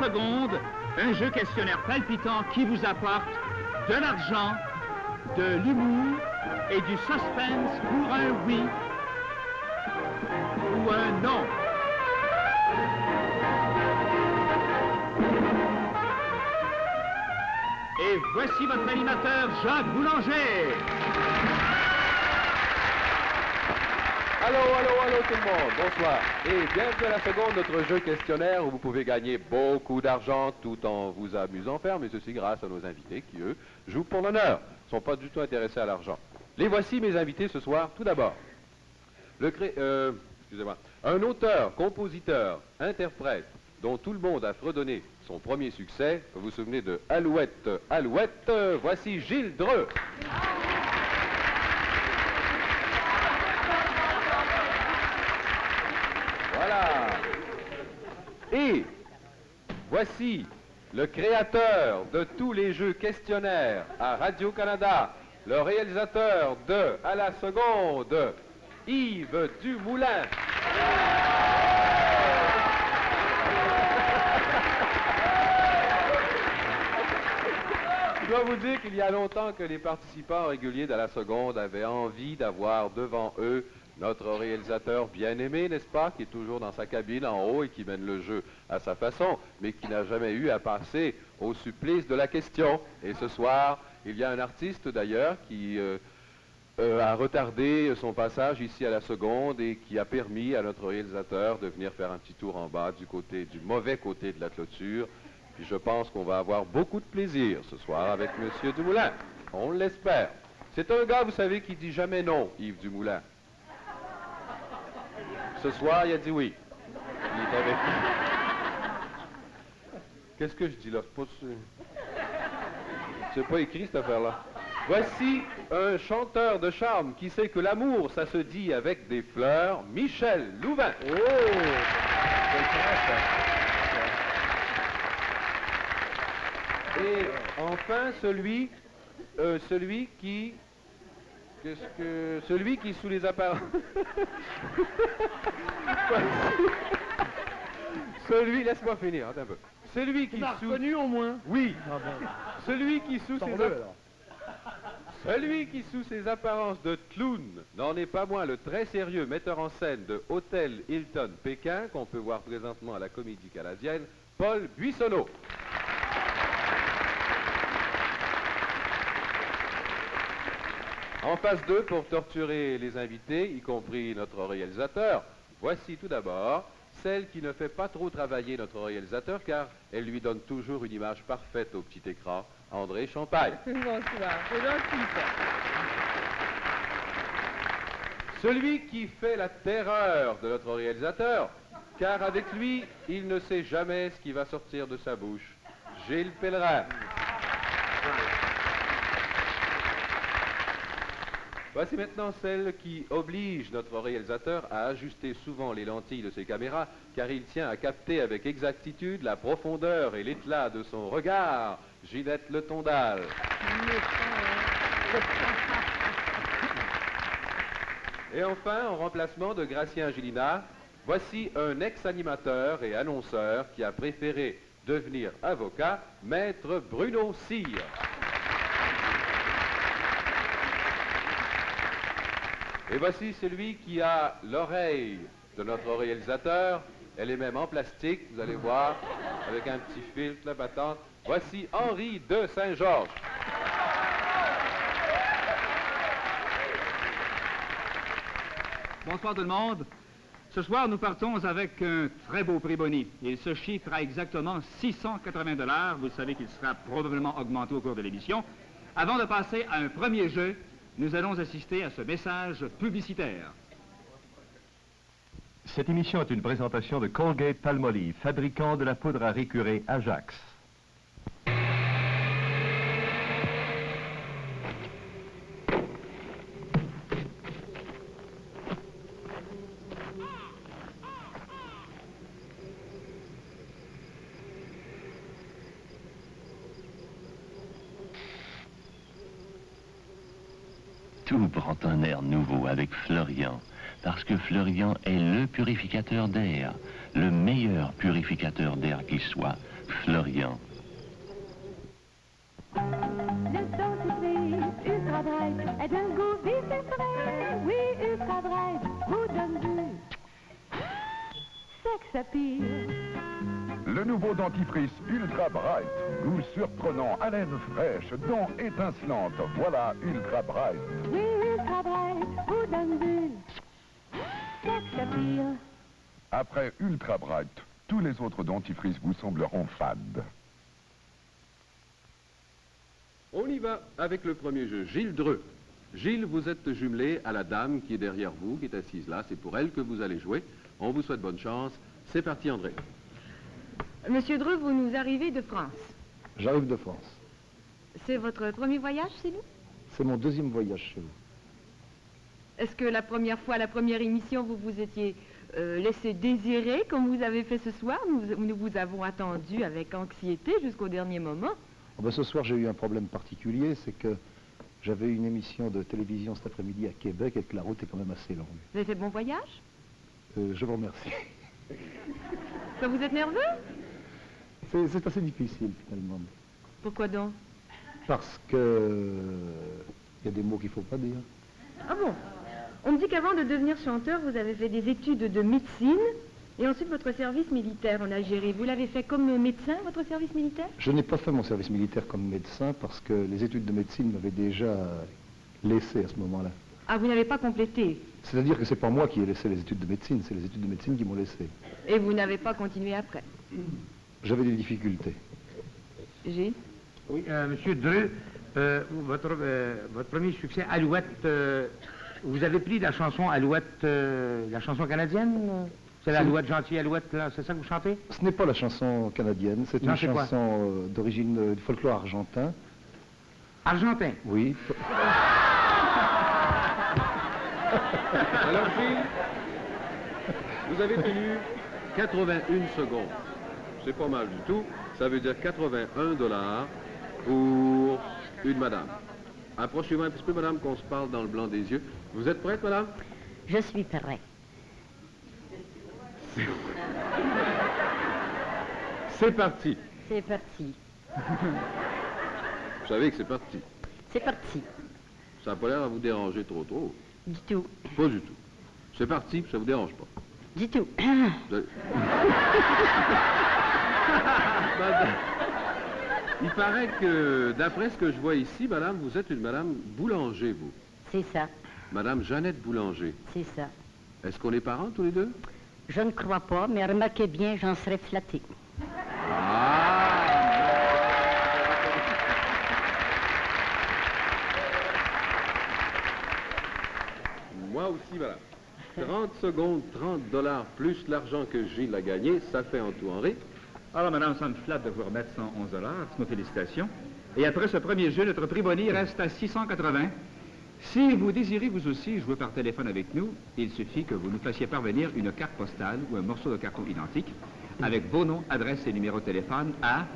seconde, un jeu questionnaire palpitant qui vous apporte de l'argent, de l'humour et du suspense pour un oui ou un non. Et voici votre animateur, Jacques Boulanger. Allô tout le monde, bonsoir. Et bienvenue à la seconde, notre jeu questionnaire où vous pouvez gagner beaucoup d'argent tout en vous amusant faire, mais ceci grâce à nos invités qui, eux, jouent pour l'honneur, ne sont pas du tout intéressés à l'argent. Les voici mes invités ce soir. Tout d'abord, un auteur, compositeur, interprète, dont tout le monde a fredonné son premier succès. Vous vous souvenez de Alouette, Alouette, voici Gilles Dreux. Voilà. Et voici le créateur de tous les jeux questionnaires à Radio-Canada, le réalisateur de À la seconde, Yves Dumoulin. Je dois vous dire qu'il y a longtemps que les participants réguliers d'À la seconde avaient envie d'avoir devant eux notre réalisateur bien-aimé, n'est-ce pas, qui est toujours dans sa cabine en haut et qui mène le jeu à sa façon, mais qui n'a jamais eu à passer au supplice de la question. Et ce soir, il y a un artiste d'ailleurs qui a retardé son passage ici à la seconde et qui a permis à notre réalisateur de venir faire un petit tour en bas du mauvais côté de la clôture. Puis je pense qu'on va avoir beaucoup de plaisir ce soir avec M. Dumoulin. On l'espère. C'est un gars, vous savez, qui dit jamais non, Yves Dumoulin. Ce soir, il a dit oui. Il est avec nous. Qu'est-ce que je dis là? C'est pas écrit cette affaire-là. Voici un chanteur de charme qui sait que l'amour, ça se dit avec des fleurs, Michel Louvain. Oh! Et enfin, celui qui sous les apparences... Laisse-moi finir, attends un peu. Celui qui sous... reconnu au moins? Oui. Ah ben. Celui qui sous ses apparences de clown n'en est pas moins le très sérieux metteur en scène de Hôtel Hilton Pékin, qu'on peut voir présentement à la Comédie Canadienne, Paul Buissonneau. En face d'eux, pour torturer les invités, y compris notre réalisateur, voici tout d'abord celle qui ne fait pas trop travailler notre réalisateur, car elle lui donne toujours une image parfaite au petit écran, André Champagne. Bonsoir, c'est gentil ça. Celui qui fait la terreur de notre réalisateur, car avec lui, il ne sait jamais ce qui va sortir de sa bouche, Gilles Pellerin. Voici maintenant celle qui oblige notre réalisateur à ajuster souvent les lentilles de ses caméras, car il tient à capter avec exactitude la profondeur et l'éclat de son regard, Ginette Le Tondal. Et enfin, en remplacement de Gratien Angelina, voici un ex-animateur et annonceur qui a préféré devenir avocat, Maître Bruno Cyr. Et voici celui qui a l'oreille de notre réalisateur. Elle est même en plastique, vous allez voir, avec un petit filtre, la battante. Voici Henri de Saint-Georges. Bonsoir tout le monde. Ce soir, nous partons avec un très beau prix boni. Il se chiffre à exactement 680 $. Vous savez qu'il sera probablement augmenté au cours de l'émission. Avant de passer à un premier jeu, nous allons assister à ce message publicitaire. Cette émission est une présentation de Colgate-Palmolive, fabricant de la poudre à récurer Ajax. Tout prend un air nouveau avec Fleurian, parce que Fleurian est le purificateur d'air, le meilleur purificateur d'air qui soit, Fleurian. Le dentifrice Ultra Bright est d'un goût vif et frais. Oui, Ultra Bright vous donne du sex appeal. Le nouveau dentifrice Ultra Bright. Goût surprenant, haleine fraîche, dents étincelantes. Voilà Ultra Bright. Oui, Ultra Bright vous donne du sex appeal. Après Ultra Bright, tous les autres dentifrices vous sembleront fades. On y va avec le premier jeu. Gilles Dreux. Gilles, vous êtes jumelé à la dame qui est derrière vous, qui est assise là. C'est pour elle que vous allez jouer. On vous souhaite bonne chance. C'est parti, André. Monsieur Dreux, vous nous arrivez de France. J'arrive de France. C'est votre premier voyage chez nous? C'est mon deuxième voyage chez vous. Est-ce que la première fois, la première émission, vous vous étiez laissé désirer comme vous avez fait ce soir? Nous vous avons attendu avec anxiété jusqu'au dernier moment. Oh ben, ce soir, j'ai eu un problème particulier, c'est que j'avais une émission de télévision cet après-midi à Québec et que la route est quand même assez longue. Vous avez fait bon voyage? Je vous remercie. Ça, vous êtes nerveux? C'est assez difficile, finalement. Pourquoi donc? Parce que... il y a des mots qu'il ne faut pas dire. Ah bon? On me dit qu'avant de devenir chanteur, vous avez fait des études de médecine et ensuite votre service militaire en Algérie. Vous l'avez fait comme médecin, votre service militaire? Je n'ai pas fait mon service militaire comme médecin parce que les études de médecine m'avaient déjà laissé à ce moment-là. Ah, vous n'avez pas complété? C'est-à-dire que c'est pas moi qui ai laissé les études de médecine, c'est les études de médecine qui m'ont laissé. Et vous n'avez pas continué après? J'avais des difficultés. Gilles? Oui, monsieur Dreux, votre premier succès, Alouette, vous avez pris la chanson Alouette, la chanson canadienne? C'est l'Alouette, gentille Alouette, là, c'est ça que vous chantez? Ce n'est pas la chanson canadienne, c'est une c'est quoi? chanson d'origine du folklore argentin. Argentin? Oui. Alors, Gilles, vous avez tenu 81 secondes. C'est pas mal du tout. Ça veut dire 81 $ pour une madame. Approchez-vous un petit peu, madame, qu'on se parle dans le blanc des yeux. Vous êtes prête, madame? Je suis prêt. C'est parti. C'est parti. Vous savez que c'est parti. C'est parti. Ça n'a pas l'air à vous déranger trop. Du tout. Pas du tout. C'est parti, puis ça vous dérange pas. Du tout. Madame, il paraît que, d'après ce que je vois ici, madame, vous êtes une madame Boulanger, vous. C'est ça. Madame Jeannette Boulanger. C'est ça. Est-ce qu'on est parents tous les deux? Je ne crois pas, mais remarquez bien, j'en serais flattée. Moi aussi, voilà. 30 secondes, 30 $ plus l'argent que Gilles a gagné, ça fait en tout, Henri. Alors, madame, ça me flatte de vous remettre 111 $. Toutes nos félicitations. Et après ce premier jeu, notre prix boni reste à 680. Si vous désirez vous aussi jouer par téléphone avec nous, il suffit que vous nous fassiez parvenir une carte postale ou un morceau de carton identique avec vos noms, adresses et numéros de téléphone à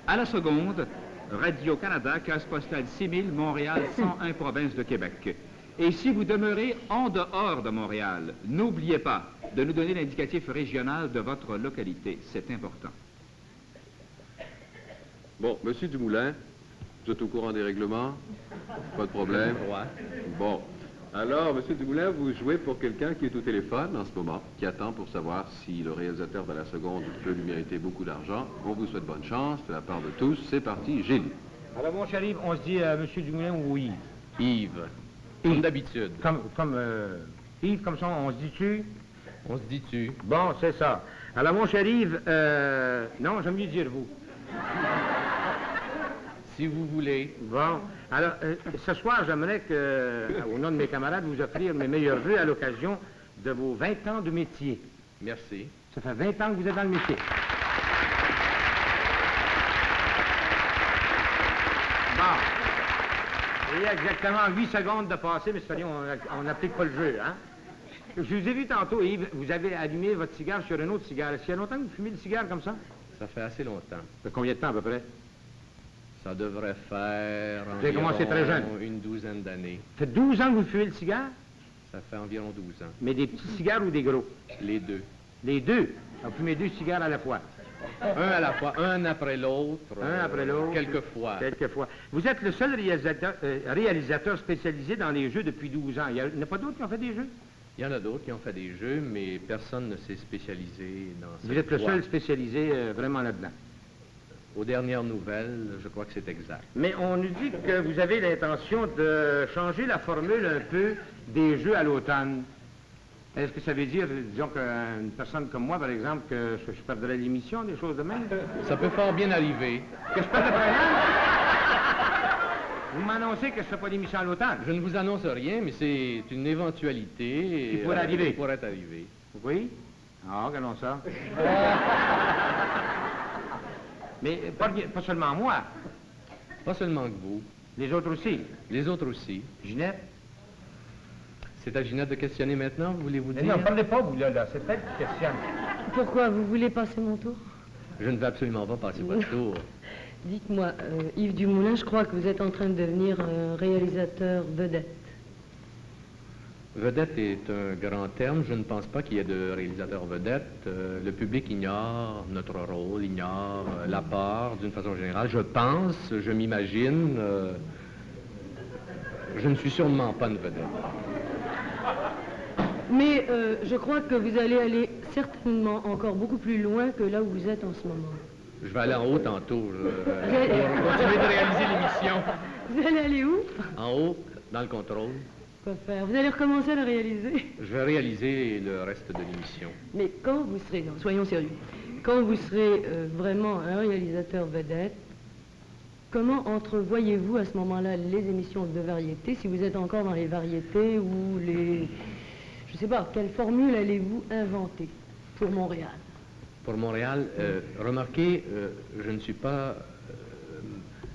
la seconde, Radio-Canada, case postale 6000, Montréal, 101, province de Québec. Et si vous demeurez en dehors de Montréal, n'oubliez pas de nous donner l'indicatif régional de votre localité. C'est important. Bon, monsieur Dumoulin, vous êtes au courant des règlements? Pas de problème? Bon. Alors, monsieur Dumoulin, vous jouez pour quelqu'un qui est au téléphone en ce moment, qui attend pour savoir si le réalisateur de la seconde peut lui mériter beaucoup d'argent. On vous souhaite bonne chance, de la part de tous. C'est parti, Gilles. Alors, mon cher Yves, on se dit monsieur Dumoulin ou Yves? Yves. Comme d'habitude. Yves, comme ça, on se dit-tu? On se dit-tu? Bon, c'est ça. Alors, mon cher Yves, non, j'aime mieux dire vous. Si vous voulez. Bon. Alors, ce soir, j'aimerais que, au nom de mes camarades, vous offrir mes meilleurs vœux à l'occasion de vos 20 ans de métier. Merci. Ça fait 20 ans que vous êtes dans le métier. Bon. Il y a exactement 8 secondes de passer, mais c'est-à-dire on n'applique pas le jeu, hein? Je vous ai vu tantôt, Yves, vous avez allumé votre cigare sur un autre cigare. Est-ce qu'il y a longtemps que vous fumez le cigare comme ça? Ça fait assez longtemps. Ça fait combien de temps à peu près? Ça devrait faire Vous avez commencé très jeune. une douzaine d'années. Ça fait 12 ans que vous fumez le cigare? Ça fait environ 12 ans. Mais des petits cigares ou des gros? Les deux. Les deux? Vous fumez 2 cigares à la fois? Un à la fois, un après l'autre. Un après l'autre? Quelquefois. Quelquefois. Vous êtes le seul réalisateur spécialisé dans les jeux depuis 12 ans. Il n'y en a pas d'autres qui ont fait des jeux? Il y en a d'autres qui ont fait des jeux, mais personne ne s'est spécialisé dans cette Vous êtes le voie. seul spécialisé vraiment là-dedans. Aux dernières nouvelles, je crois que c'est exact. Mais on nous dit que vous avez l'intention de changer la formule un peu des jeux à l'automne. Est-ce que ça veut dire, disons, qu'une personne comme moi, par exemple, que je perdrais l'émission, des choses de même? Ça peut fort bien arriver. Que je perde le programme? Vous m'annoncez que je ne fais pas d'émission à l'automne? Je ne vous annonce rien, mais c'est une éventualité. Qui pourrait arriver. Qui pourrait arriver. Oui? Ah, regardons ça. Mais pas seulement moi. Pas seulement que vous. Les autres aussi. Les autres aussi. Ginette? C'est à Ginette de questionner maintenant, voulez-vous dire? Non, parlez pas, vous, là. C'est elle qui questionne. Pourquoi? Vous voulez passer mon tour? Je ne vais absolument pas passer votre tour. Dites-moi, Yves Dumoulin, je crois que vous êtes en train de devenir un réalisateur vedette. Vedette est un grand terme. Je ne pense pas qu'il y ait de réalisateur vedette. Le public ignore notre rôle, ignore la part, d'une façon générale. Je pense, je m'imagine. Je ne suis sûrement pas une vedette. Mais je crois que vous allez aller certainement encore beaucoup plus loin que là où vous êtes en ce moment. Je vais aller en haut tantôt, pour continuer de réaliser l'émission. Vous allez aller où? En haut, dans le contrôle. Quoi faire? Vous allez recommencer à le réaliser? Je vais réaliser le reste de l'émission. Mais quand vous serez, non, soyons sérieux, quand vous serez vraiment un réalisateur vedette, comment entrevoyez-vous à ce moment-là les émissions de variété, si vous êtes encore dans les variétés ou les... Je ne sais pas, quelle formule allez-vous inventer pour Montréal? Pour Montréal, remarquez, je ne suis pas...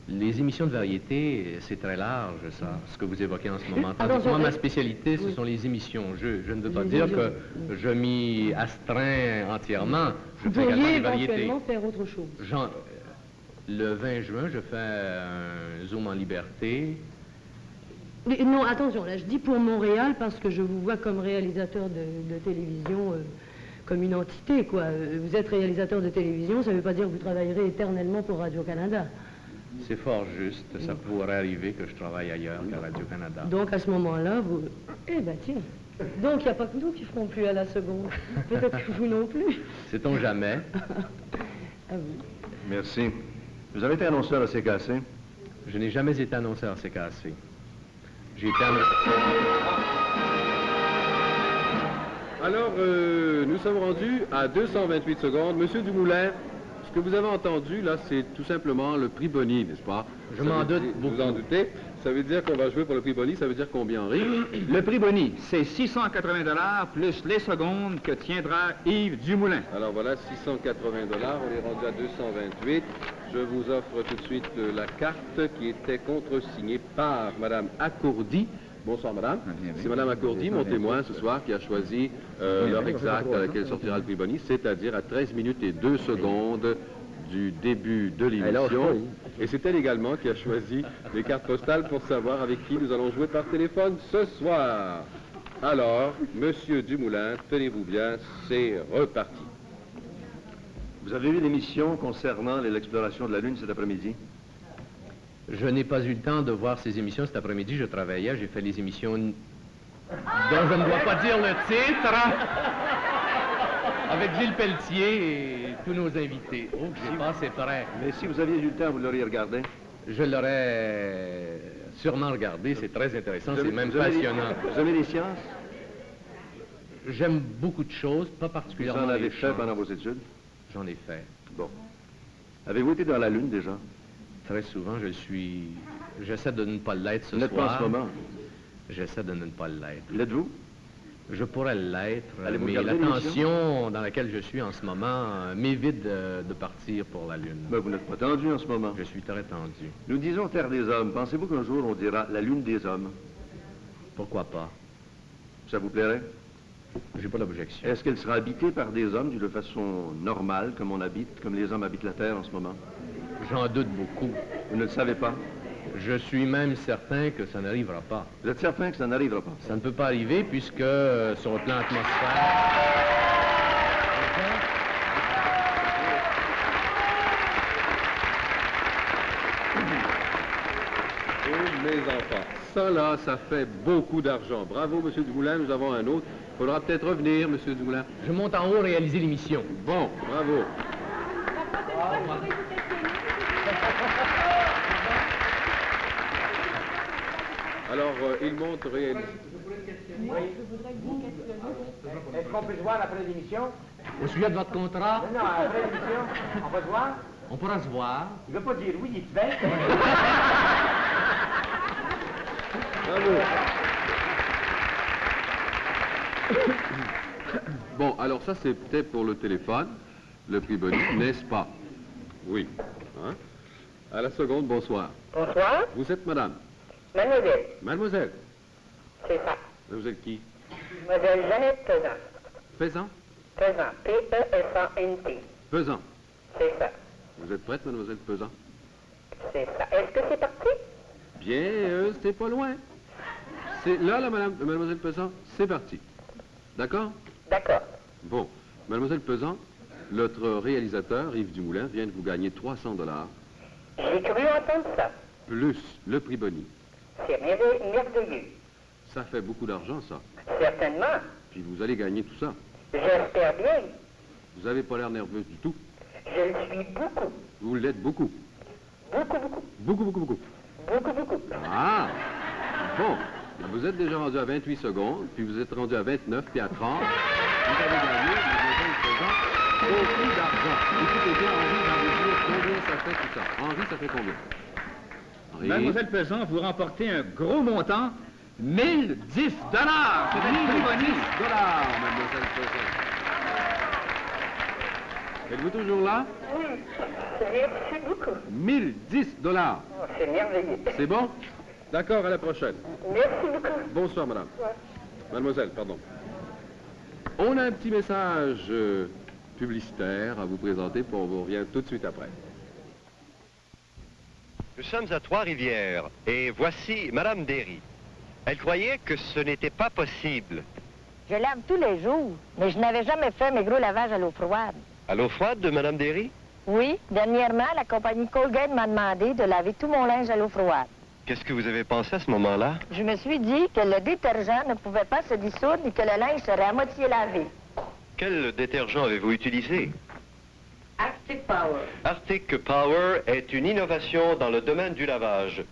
les émissions de variété, c'est très large, ça, ce que vous évoquez en ce moment. Tandis que moi, ma spécialité, ce sont les émissions-jeux. Je ne veux pas dire que je m'y astreins entièrement. Je fais également des variétés. Éventuellement faire autre chose. Le 20 juin, je fais un Zoom en liberté. Mais non, attention, là, je dis pour Montréal parce que je vous vois comme réalisateur de télévision, comme une entité, quoi. Vous êtes réalisateur de télévision, ça ne veut pas dire que vous travaillerez éternellement pour Radio-Canada. C'est fort juste. Ça pourrait arriver que je travaille ailleurs qu'à Radio-Canada. Donc, à ce moment-là, vous... Eh ben, tiens. Donc, il n'y a pas que nous qui ferons plus à la seconde. Peut-être que vous non plus. Sait-on jamais? À vous. Merci. Vous avez été annonceur à CKC? Je n'ai jamais été annonceur à CKC. J'ai été Alors, nous sommes rendus à 228 secondes. Monsieur Dumoulin, ce que vous avez entendu, là, c'est tout simplement le prix Boni, n'est-ce pas? Je m'en doute beaucoup. Vous en doutez? Ça veut dire qu'on va jouer pour le prix Boni, ça veut dire combien, Henri? Le prix Boni, c'est 680 $ plus les secondes que tiendra Yves Dumoulin. Alors voilà, 680 $, on est rendu à 228. Je vous offre tout de suite la carte qui était contresignée par Madame Accourdi. Bonsoir, Madame. C'est Madame Accourdi, mon témoin ce soir, qui a choisi l'heure exacte à laquelle sortira le prix Boni, c'est-à-dire à 13 minutes et 2 secondes du début de l'émission. Et c'est elle également qui a choisi les cartes postales pour savoir avec qui nous allons jouer par téléphone ce soir. Alors, Monsieur Dumoulin, tenez-vous bien, c'est reparti. Vous avez vu l'émission concernant l'exploration de la Lune cet après-midi? Je n'ai pas eu le temps de voir ces émissions cet après-midi. Je travaillais, j'ai fait les émissions dont je ne dois pas dire le titre, avec Gilles Pelletier et tous nos invités. Oh, j'ai passé près. Mais si vous aviez eu le temps, vous l'auriez regardé? Je l'aurais sûrement regardé. C'est très intéressant, c'est même passionnant. Vous aimez les sciences? J'aime beaucoup de choses, pas particulièrement Vous en avez les fait sciences. pendant vos études? J'en ai fait. Bon. Avez-vous été dans la Lune déjà? Très souvent, j'essaie de ne pas l'être ce Vous n'êtes soir. pas en ce moment? J'essaie de ne pas l'être. L'êtes-vous? Je pourrais l'être, Allez-vous mais regarder l'attention dans laquelle je suis en ce moment m'évite de partir pour la Lune. Ben, vous n'êtes pas tendu en ce moment. Je suis très tendu. Nous disons Terre des Hommes. Pensez-vous qu'un jour on dira la Lune des Hommes? Pourquoi pas? Ça vous plairait? J'ai pas d'objection. Est-ce qu'elle sera habitée par des hommes de façon normale, comme les hommes habitent la Terre en ce moment? J'en doute beaucoup. Vous ne le savez pas? Je suis même certain que ça n'arrivera pas. Vous êtes certain que ça n'arrivera pas? Ça ne peut pas arriver puisque, sur le plan atmosphère... Mes enfants, ça là, ça fait beaucoup d'argent. Bravo, Monsieur Dumoulin, nous avons un autre. Il faudra peut-être revenir, Monsieur Dumoulin. Je monte en haut réaliser l'émission. Bon, bravo. Alors, il monte réaliser. Est-ce qu'on peut se voir après l'émission? Au sujet de votre contrat? Non, après l'émission, on va se voir? On pourra se voir. Il ne veut pas dire oui, il est bête. Bravo. Bon, alors ça c'est peut-être pour le téléphone, le prix Bonnie, n'est-ce pas? Oui. Hein? À la seconde, bonsoir. Bonsoir. Vous êtes madame? Mademoiselle. Mademoiselle? C'est ça. Mademoiselle qui? Mademoiselle Jeannette Pesant. Pesant? Pesant. P-E-S-A-N-T. Pesant. C'est ça. Vous êtes prête, mademoiselle Pesant? C'est ça. Est-ce que c'est parti? Bien, c'est pas loin. C'est là, mademoiselle Pesant, c'est parti. D'accord? D'accord. Bon, mademoiselle Pesant, notre réalisateur, Yves Dumoulin, vient de vous gagner 300 $. J'ai cru entendre ça. Plus le prix Bonnie. C'est merveilleux. Ça fait beaucoup d'argent, ça. Certainement. Puis vous allez gagner tout ça. J'espère bien. Vous n'avez pas l'air nerveuse du tout. Je le suis beaucoup. Vous l'êtes beaucoup. Beaucoup, beaucoup. Beaucoup, beaucoup, beaucoup. Beaucoup, beaucoup. Ah! Bon, vous êtes déjà rendu à 28 secondes, puis vous êtes rendu à 29, puis à 30. Vous avez gagné, mademoiselle Pesant, beaucoup d'argent. Écoutez bien, Henri va vous dire combien ça fait tout ça. Henri, ça fait combien? Henri? Mademoiselle Pesant, vous remportez un gros montant, 1010 $. C'est un prix Bonnie. $, mademoiselle Pesant. Êtes-vous toujours là? Oui, merci beaucoup. 1010 $. Oh, c'est merveilleux. C'est bon? D'accord, à la prochaine. Merci beaucoup. Bonsoir, madame. Ouais. Mademoiselle, pardon. On a un petit message publicitaire à vous présenter, puis on vous revient tout de suite après. Nous sommes à Trois-Rivières, et voici Madame Derry. Elle croyait que ce n'était pas possible. Je lave tous les jours, mais je n'avais jamais fait mes gros lavages à l'eau froide. À l'eau froide de Madame Derry? Oui, dernièrement, la compagnie Colgate m'a demandé de laver tout mon linge à l'eau froide. Qu'est-ce que vous avez pensé à ce moment-là? Je me suis dit que le détergent ne pouvait pas se dissoudre et que le linge serait à moitié lavé. Quel détergent avez-vous utilisé? Arctic Power. Arctic Power est une innovation dans le domaine du lavage.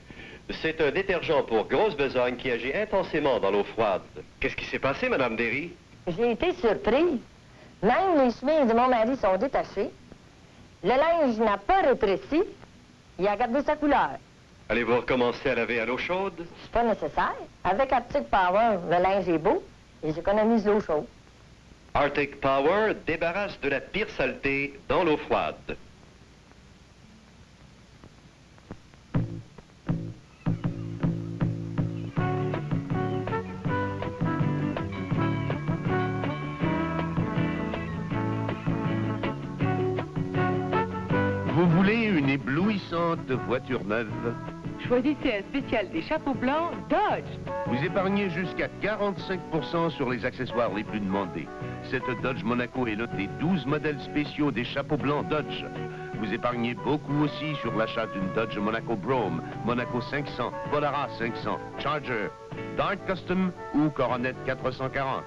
C'est un détergent pour grosse besogne qui agit intensément dans l'eau froide. Qu'est-ce qui s'est passé, Madame Derry? J'ai été surprise. Même les chemises de mon mari sont détachées. Le linge n'a pas rétréci. Il a gardé sa couleur. Allez-vous recommencer à laver à l'eau chaude? C'est pas nécessaire. Avec Arctic Power, le linge est beau et j'économise l'eau chaude. Arctic Power débarrasse de la pire saleté dans l'eau froide. Vous voulez une éblouissante voiture neuve? Choisissez un spécial des chapeaux blancs Dodge. Vous épargnez jusqu'à 45% sur les accessoires les plus demandés. Cette Dodge Monaco est notée 12 modèles spéciaux des chapeaux blancs Dodge. Vous épargnez beaucoup aussi sur l'achat d'une Dodge Monaco Brougham, Monaco 500, Polara 500, Charger, Dart Custom ou Coronet 440.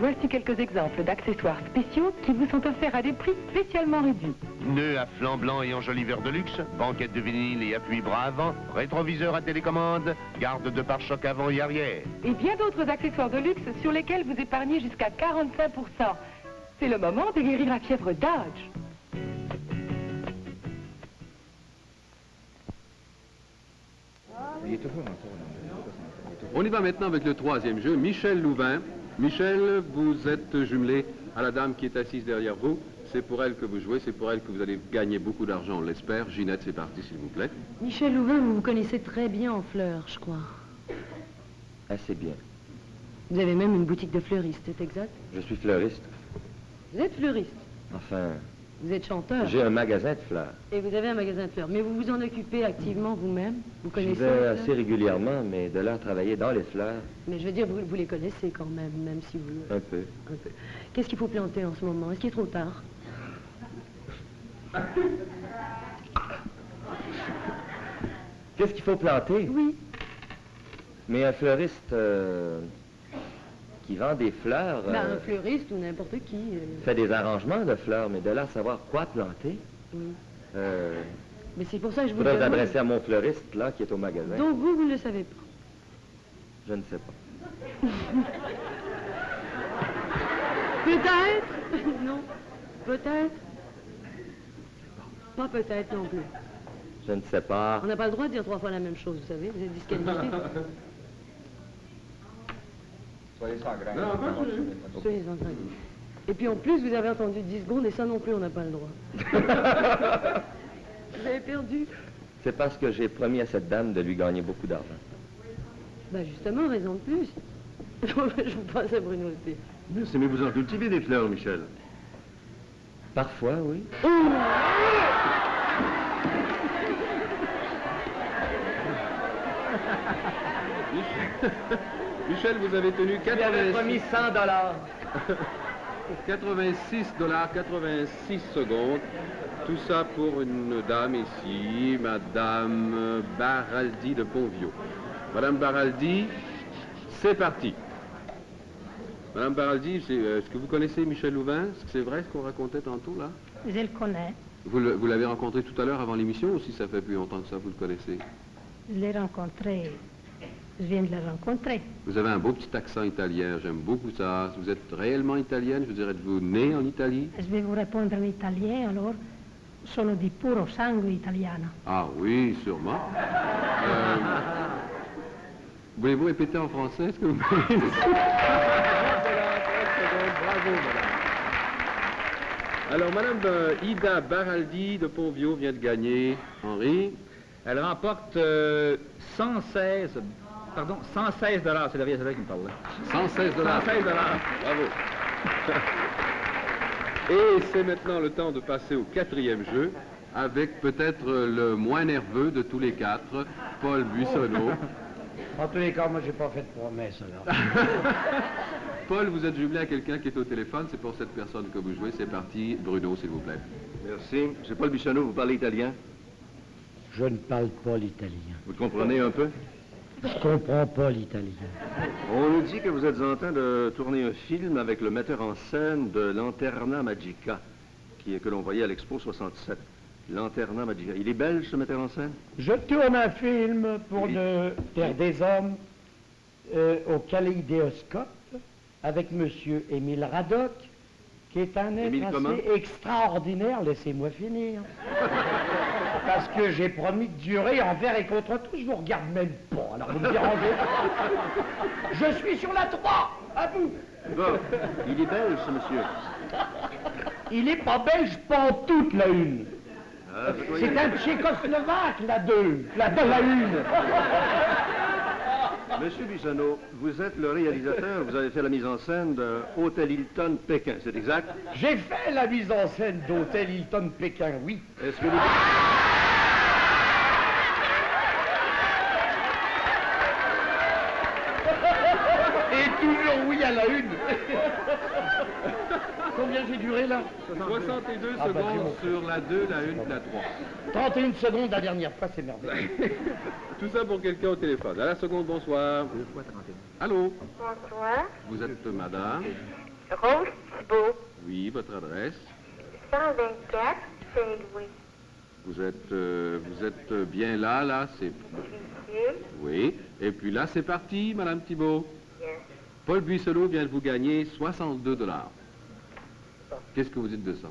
Voici quelques exemples d'accessoires spéciaux qui vous sont offerts à des prix spécialement réduits. Nœuds à flanc blanc et enjoliveur de luxe, banquette de vinyle et appuis-bras avant, rétroviseur à télécommande, garde de pare-choc avant et arrière. Et bien d'autres accessoires de luxe sur lesquels vous épargnez jusqu'à 45%. C'est le moment de guérir la fièvre Dodge. On y va maintenant avec le troisième jeu. Michel Louvain. Michel, vous êtes jumelé à la dame qui est assise derrière vous. C'est pour elle que vous jouez, c'est pour elle que vous allez gagner beaucoup d'argent, on l'espère. Ginette, c'est parti, s'il vous plaît. Michel Louvain, vous vous connaissez très bien en fleurs, je crois. Assez bien. Vous avez même une boutique de fleuriste, c'est exact? Je suis fleuriste. Vous êtes fleuriste? Enfin, Vous êtes chanteur. J'ai un magasin de fleurs. Et vous avez un magasin de fleurs. Mais vous vous en occupez activement vous-même? Vous J'y connaissez vais les assez fleurs? régulièrement, mais de là à travailler dans les fleurs, Mais je veux dire, vous les connaissez quand même si vous... un peu. Un peu. Qu'est-ce qu'il faut planter en ce moment? Est-ce qu'il est trop tard? Qu'est-ce qu'il faut planter? Oui. Mais un fleuriste qui vend des fleurs Ben, un fleuriste ou n'importe qui. fait des arrangements de fleurs, mais de là à savoir quoi planter, Oui. il Mais c'est pour ça que je vous faudra vous demande. adresser à mon fleuriste, là, qui est au magasin. Donc vous ne le savez pas. Je ne sais pas. Peut-être? Non. Peut-être? Pas peut-être non plus. Je ne sais pas. On n'a pas le droit de dire 3 fois la même chose, vous savez. Vous êtes disqualifié. Soyez sans grain. Soyez sans crainte. Et puis en plus, vous avez entendu 10 secondes et ça non plus, on n'a pas le droit. Vous avez perdu. C'est parce que j'ai promis à cette dame de lui gagner beaucoup d'argent. Ben justement, raison de plus. Je vous passe à Bruno aussi. Mais vous en cultivez des fleurs, Michel. Parfois, oui. Michel, vous avez tenu promis 100 $86, 86 secondes. Tout ça pour une dame ici, Madame Baraldi de Pontvio. Madame Baraldi, c'est parti. Madame Baraldi, est-ce que vous connaissez Michel Louvain? Est-ce que c'est vrai ce qu'on racontait tantôt, là? Je le connais. Vous l'avez rencontré tout à l'heure avant l'émission, ou si ça fait plus longtemps que ça, vous le connaissez? Je l'ai rencontré. Je viens de le rencontrer. Vous avez un beau petit accent italien, j'aime beaucoup ça. Vous êtes réellement italienne, je dirais, êtes-vous née en Italie? Je vais vous répondre en italien, alors. Sono di puro sangue italiano. Ah oui, sûrement. Voulez-vous répéter en français ce que vous m'avez dit? Bravo, madame. Alors, madame Ida Baraldi de Pontvio vient de gagner. Henri? Elle remporte 116 $, c'est la vieille qui me parle là. 116 $. 116 $. Bravo. Et c'est maintenant le temps de passer au 4e jeu, avec peut-être le moins nerveux de tous les 4, Paul Buissonneau. En tous les cas, moi, j'ai pas fait de promesse, alors. Paul, vous êtes jumelé à quelqu'un qui est au téléphone, c'est pour cette personne que vous jouez. C'est parti. Bruno, s'il vous plaît. Merci. C'est Paul Buissonneau, vous parlez italien? Je ne parle pas l'italien. Vous le comprenez un peu? Je comprends pas l'italien. On nous dit que vous êtes en train de tourner un film avec le metteur en scène de Lanterna Magica, que l'on voyait à l'Expo 67. Lanterna Magica. Il est belge, ce metteur en scène? Je tourne un film pour le Terre des Hommes au Kaléidoscope avec monsieur Émile Radoc, qui est un être assez extraordinaire. Laissez-moi finir. Parce que j'ai promis de durer envers et contre tout. Je vous regarde même pas, alors vous me dérangez. Je suis sur la 3, à vous. Bon, il est belge, ce monsieur. Il est pas belge, pas en toute la une. Ah, C'est un tchécoslovaque, la 2, la 1. Monsieur Buissonneau, vous êtes le réalisateur, vous avez fait la mise en scène de Hôtel Hilton Pékin, c'est exact? J'ai fait la mise en scène d'Hôtel Hilton Pékin, oui. Est-ce que Et toujours oui à la une. Combien j'ai duré là? 62 Ah, bah, secondes sur la 2, la 1, la 3. 31 secondes la dernière fois, c'est merveilleux. Tout ça pour quelqu'un au téléphone. À la seconde, bonsoir. Allô? Bonsoir. Vous êtes madame? Rose Thibault, Oui, votre adresse? 124, Saint-Louis. Vous êtes bien là, c'est... Oui. Et puis là, c'est parti, madame Thibault. Yes. Paul Buissonneau vient de vous gagner 62 $. Qu'est-ce que vous dites de ça?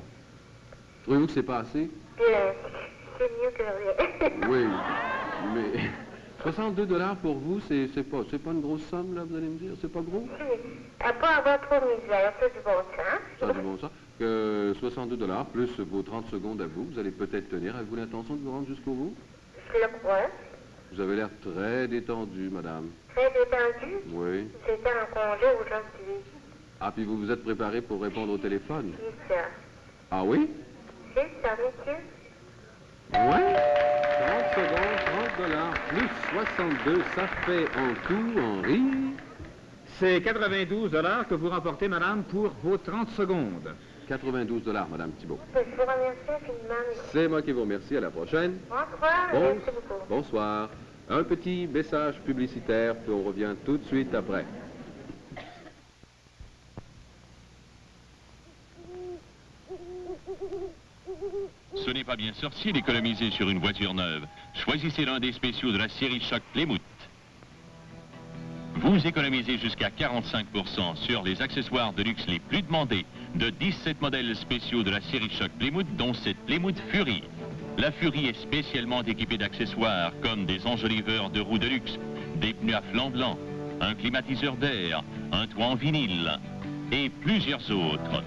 Trouvez-vous que c'est pas assez? C'est mieux que rien. Oui, mais 62 $ pour vous, c'est pas une grosse somme, là, vous allez me dire? C'est pas gros? À pas avoir trop de misère, c'est du bon sens. Ça a du bon sens. Que 62 $ plus vos 30 secondes à vous, vous allez peut-être tenir. Avez-vous l'intention de vous rendre jusqu'au bout? Je le crois. Vous avez l'air très détendu, madame. Très détendu. Oui. J'étais en congé aujourd'hui. Ah, puis vous vous êtes préparé pour répondre au téléphone? C'est ça. Ah oui? C'est ça, monsieur. Ouais. 30 secondes, $30, plus 62, ça fait en tout, Henri... C'est 92 $ que vous remportez, madame, pour vos 30 secondes. 92 $, madame Thibault. Je vous remercie infiniment. C'est moi qui vous remercie. À la prochaine. Bonsoir, merci beaucoup. Bonsoir. Un petit message publicitaire, puis on revient tout de suite après. Ce n'est pas bien sorcier d'économiser sur une voiture neuve. Choisissez l'un des spéciaux de la série Choc Plymouth. Vous économisez jusqu'à 45% sur les accessoires de luxe les plus demandés de 17 modèles spéciaux de la série Choc Plymouth, dont cette Plymouth Fury. La Fury est spécialement équipée d'accessoires comme des enjoliveurs de roues de luxe, des pneus à flanc blanc, un climatiseur d'air, un toit en vinyle et plusieurs autres.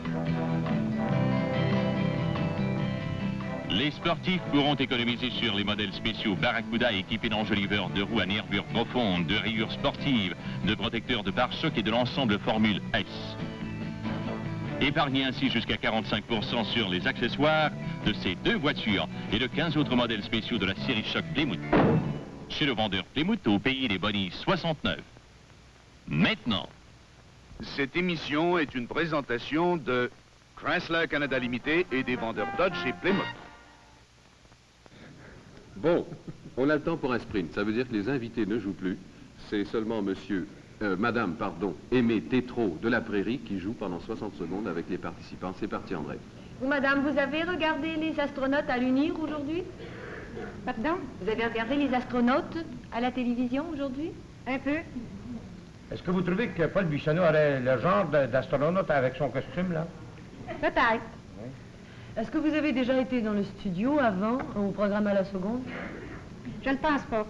Les sportifs pourront économiser sur les modèles spéciaux Barracuda équipés d'enjoliveurs de roues à nervures profondes, de rayures sportives, de protecteurs de pare-chocs et de l'ensemble Formule S. Épargnez ainsi jusqu'à 45% sur les accessoires de ces deux voitures et de 15 autres modèles spéciaux de la série Choc Plymouth. Chez le vendeur Plymouth au pays des Bonnies 69. Maintenant. Cette émission est une présentation de Chrysler Canada Limited et des vendeurs Dodge et Plymouth. Bon, on a le temps pour un sprint. Ça veut dire que les invités ne jouent plus. C'est seulement madame, Aimé Tétrault de la Prairie qui joue pendant 60 secondes avec les participants. C'est parti, André. Vous, madame, vous avez regardé les astronautes à l'UNIR aujourd'hui? Pardon? Vous avez regardé les astronautes à la télévision aujourd'hui? Un peu. Est-ce que vous trouvez que Paul Buissonneau aurait le genre d'astronaute avec son costume, là? Peut-être. Oui. Est-ce que vous avez déjà été dans le studio avant, au programme à la seconde? Je ne pense pas.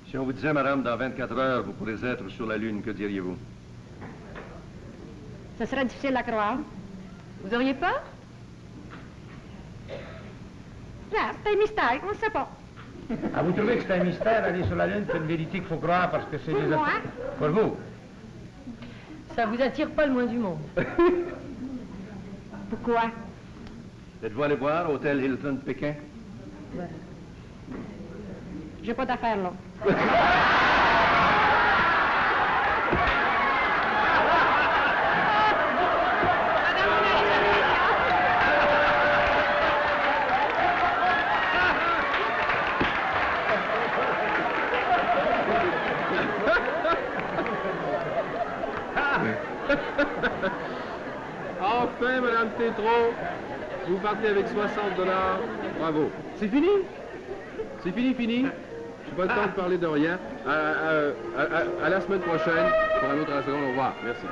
Si on vous disait, madame, dans 24 heures, vous pourrez être sur la Lune, que diriez-vous? Ce serait difficile à croire. Vous auriez peur? Là, c'est un mystère, on ne sait pas. Ah, vous trouvez que c'est un mystère d'aller sur la Lune? C'est une vérité qu'il faut croire parce que c'est Pour des... moi. Pour vous? Ça vous attire pas le moins du monde. Pourquoi? Êtes-vous allé voir Hôtel Hilton de Pékin? Ben, j'ai pas d'affaires là. Enfin, madame Tétrault, vous partez avec 60 $. Bravo. C'est fini? C'est fini? Je n'ai pas le temps de parler de rien. À la semaine prochaine pour un autre à la seconde. Au revoir. Merci.